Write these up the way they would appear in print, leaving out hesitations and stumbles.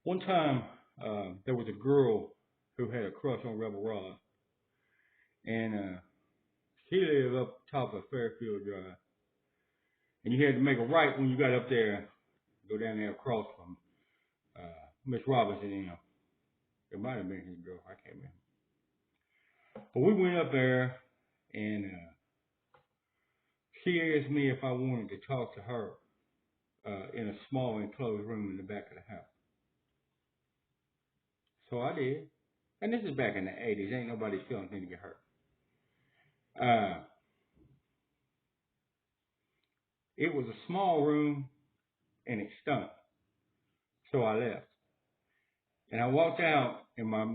One time, there was a girl who had a crush on Rebel Rod, and she lived up top of Fairfield Drive, and you had to make a right when you got up there, go down there across from Miss Robinson. It might have been his girl, I can't remember. But we went up there, and she asked me if I wanted to talk to her in a small enclosed room in the back of the house. So I did. And this is back in the 80s. Ain't nobody feeling anything to get hurt. Uh, it was a small room and it stunk. So I left. And I walked out, and my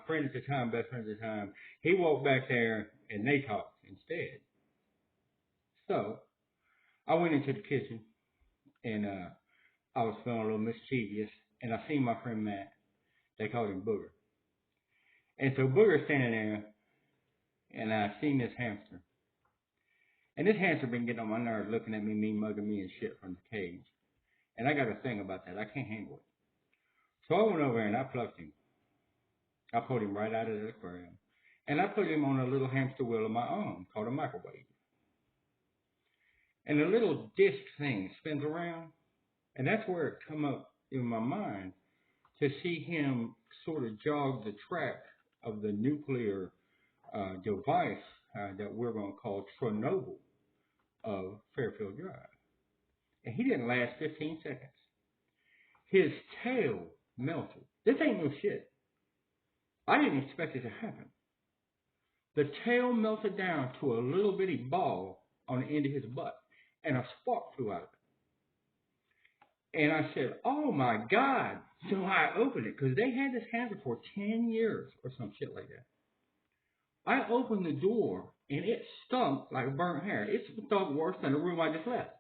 friend at the time, best friend at the time, he walked back there and they talked instead. So I went into the kitchen and I was feeling a little mischievous. And I seen my friend Matt. They called him Booger. And so Booger's standing there, and I seen this hamster. And this hamster been getting on my nerves, looking at me, mean mugging me and shit from the cage. And I got a thing about that. I can't handle it. So I went over there and I plucked him. I pulled him right out of the aquarium. And I put him on a little hamster wheel of my own called a microwave. And the little disc thing spins around. And that's where it come up in my mind to see him sort of jog the track of the nuclear device that we're going to call Chernobyl of Fairfield Drive. And he didn't last 15 seconds. His tail melted. This ain't no shit. I didn't expect it to happen. The tail melted down to a little bitty ball on the end of his butt, and a spark flew out of it. And I said, oh my God. So I opened it, because they had this hamster for 10 years or some shit like that. I opened the door, and it stunk like burnt hair. It stunk worse than the room I just left.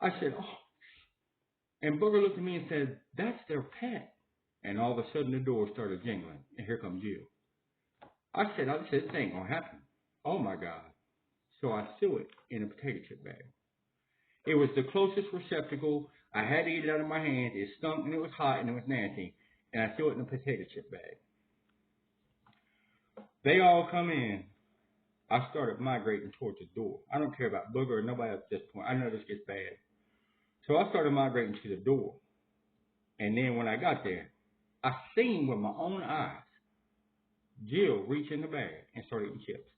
I said, oh. And Booger looked at me and said, that's their pet. And all of a sudden the door started jingling, and here comes you. I said, this ain't going to happen. Oh my God. So I threw it in a potato chip bag. It was the closest receptacle. I had to eat it out of my hand. It stunk and it was hot and it was nasty. And I threw it in a potato chip bag. They all come in. I started migrating towards the door. I don't care about Booger or nobody else at this point. I know this gets bad. So I started migrating to the door. And then when I got there, I seen with my own eyes Jill reach in the bag and start eating chips.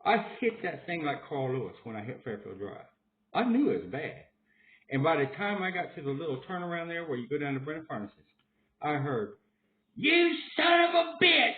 I hit that thing like Carl Lewis when I hit Fairfield Drive. I knew it was bad. And by the time I got to the little turnaround there where you go down to Brennan Furnaces, I heard, you son of a bitch!